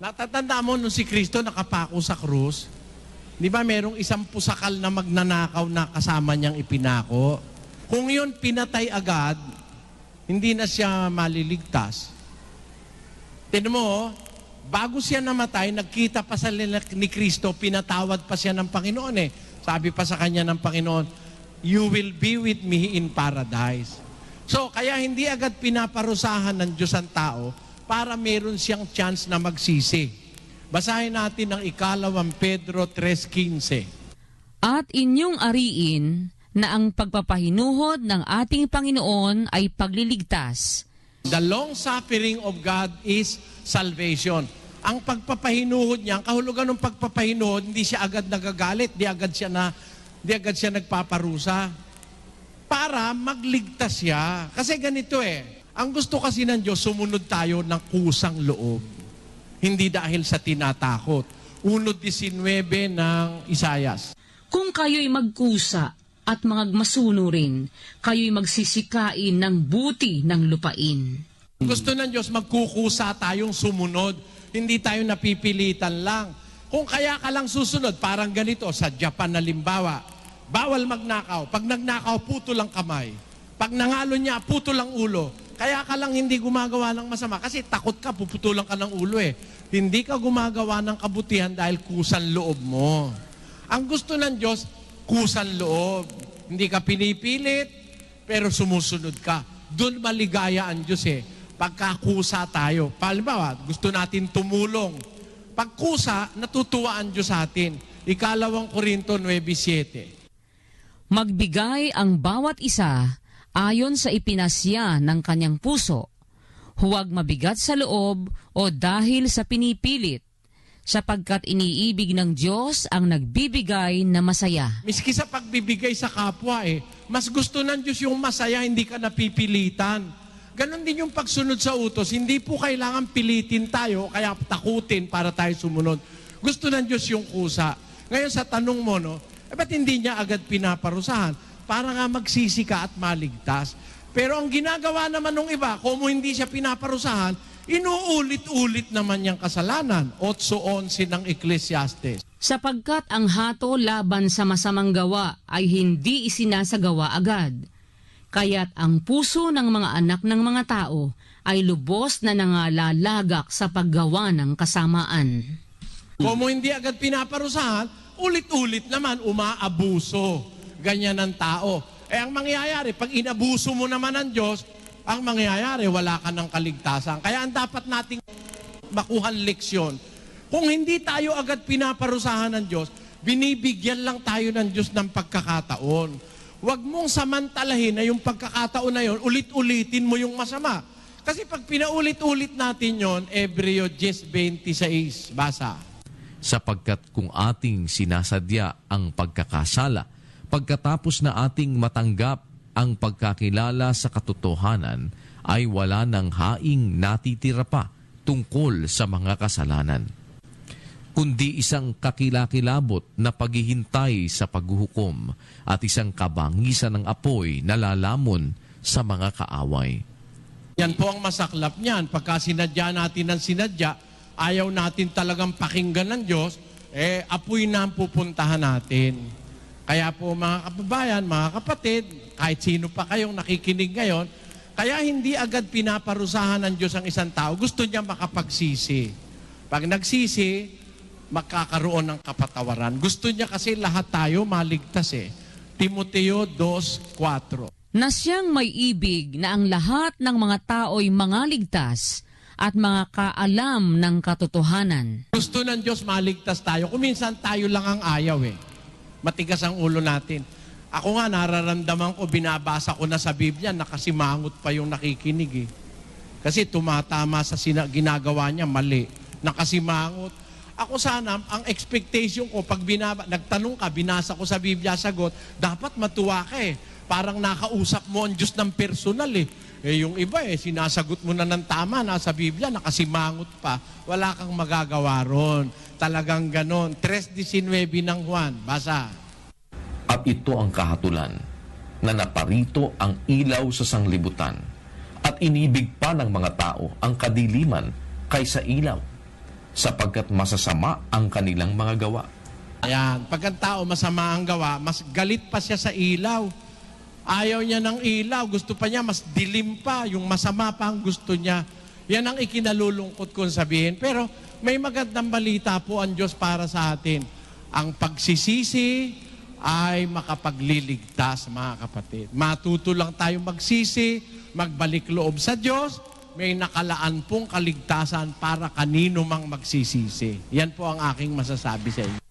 Natatanda mo nung si Kristo nakapako sa krus, di ba merong isang pusakal na magnanakaw na kasama niyang ipinako? Kung yun pinatay agad, hindi na siya maliligtas. Tignan mo, bago siya namatay, nagkita pa sa ni Kristo, pinatawad pa siya ng Panginoon eh. Sabi pa sa kanya ng Panginoon, "You will be with me in paradise." So, kaya hindi agad pinaparusahan ng Diyos ang tao para meron siyang chance na magsisi. Basahin natin ang 2 Pedro 3:15. At inyong ariin na ang pagpapahinuhod ng ating Panginoon ay pagliligtas. The long suffering of God is salvation. Ang pagpapahinuhod niya, ang kahulugan ng pagpapahinuhod, hindi siya agad nagagalit, di agad siya nagpaparusa. Para magligtas siya. Kasi ganito ang gusto kasi ng Diyos, sumunod tayo ng kusang loob. Hindi dahil sa tinatakot. 1:19 ng Isayas. Kung kayo'y magkusa at magmasunurin, kayo'y magsisikain ng buti ng lupain. Gusto ng Diyos, magkukusa tayong sumunod. Hindi tayo napipilitan lang. Kung kaya ka lang susunod, parang ganito, sa Japan na limbawa, bawal magnakaw. Pag nagnakaw, puto lang kamay. Pag nangalo niya, puto lang ulo. Kaya ka lang hindi gumagawa ng masama kasi takot ka, puputulan ka ng ulo Hindi ka gumagawa ng kabutihan dahil kusan loob mo. Ang gusto ng Diyos, kusan loob. Hindi ka pinipilit, pero sumusunod ka. Doon maligaya ang Diyos Pagkakusa tayo. Halimbawa, gusto natin tumulong. Pagkusa, natutuwa ang Diyos sa atin. 2 Korinto 9:7. Magbigay ang bawat isa ayon sa ipinasya ng kanyang puso, huwag mabigat sa loob o dahil sa pinipilit, sapagkat iniibig ng Diyos ang nagbibigay na masaya. Miski sa pagbibigay sa kapwa mas gusto ng Diyos yung masaya, hindi ka napipilitan. Ganon din yung pagsunod sa utos, hindi po kailangan pilitin tayo, kaya takutin para tayo sumunod. Gusto ng Diyos yung kusa. Ngayon sa tanong mo, ba't hindi niya agad pinaparusahan? Para nga magsisi ka at maligtas. Pero ang ginagawa naman ng iba, kung hindi siya pinaparusahan, inuulit-ulit naman niyang kasalanan. 8:11 ng Ecclesiastes. Sapagkat ang hato laban sa masamang gawa ay hindi isinasagawa agad. Kaya't ang puso ng mga anak ng mga tao ay lubos na nangalalagak sa paggawa ng kasamaan. Kung hindi agad pinaparusahan, ulit-ulit naman umaabuso. Ganyan ang tao. Ang mangyayari, pag inabuso mo naman ng Diyos, ang mangyayari, wala ka ng kaligtasan. Kaya ang dapat nating makuhan leksyon, kung hindi tayo agad pinaparusahan ng Diyos, binibigyan lang tayo ng Diyos ng pagkakataon. Huwag mong samantalahin na yung pagkakataon na yun, ulit-ulitin mo yung masama. Kasi pag pinaulit-ulit natin yon, Hebreo 10:26, basa. Sapagkat kung ating sinasadya ang pagkakasala, pagkatapos na ating matanggap ang pagkakilala sa katotohanan, ay wala ng haing natitira pa tungkol sa mga kasalanan, kundi isang kakilakilabot na paghihintay sa paghuhukom at isang kabangisan ng apoy na lalamon sa mga kaaway. Yan po ang masaklap niyan. Pagka sinadya natin ng sinadya, ayaw natin talagang pakinggan ng Diyos, apoy na ang pupuntahan natin. Kaya po mga kababayan, mga kapatid, kahit sino pa kayong nakikinig ngayon, kaya hindi agad pinaparusahan ng Diyos ang isang tao. Gusto niya makapagsisi. Pag nagsisi, makakaroon ng kapatawaran. Gusto niya kasi lahat tayo maligtas Timoteo 2:4. Na siyang may ibig na ang lahat ng mga tao'y mga ligtas at mga kaalam ng katotohanan. Gusto ng Diyos maligtas tayo. Kung minsan tayo lang ang ayaw Matigas ang ulo natin. Ako nga, nararamdaman ko, binabasa ko na sa Biblia, nakasimangot pa yung nakikinig Kasi tumatama sa ginagawa niya, mali. Nakasimangot. Ako sana, ang expectation ko, pag nagtanong ka, binasa ko sa Biblia, sagot, dapat matuwa ka Parang nakausap mo ang Diyos ng personal yung iba sinasagot mo na ng tama, nasa Biblia, nakasimangot pa. Wala kang magagawa ron. Talagang ganon. 3:19 ng Juan. Basa. At ito ang kahatulan, na naparito ang ilaw sa sanglibutan, at inibig pa ng mga tao ang kadiliman kaysa ilaw, sapagkat masasama ang kanilang mga gawa. Ayan, pag ang tao masama ang gawa, mas galit pa siya sa ilaw. Ayaw niya ng ilaw, gusto pa niya mas dilim pa, yung masama pa ang gusto niya. Yan ang ikinalulungkot kong sabihin. Pero may magandang balita po ang Diyos para sa atin. Ang pagsisisi ay makapagliligtas, mga kapatid. Matuto lang tayo magsisi, magbalik loob sa Diyos, may nakalaan pong kaligtasan para kanino mang magsisisi. Yan po ang aking masasabi sa inyo.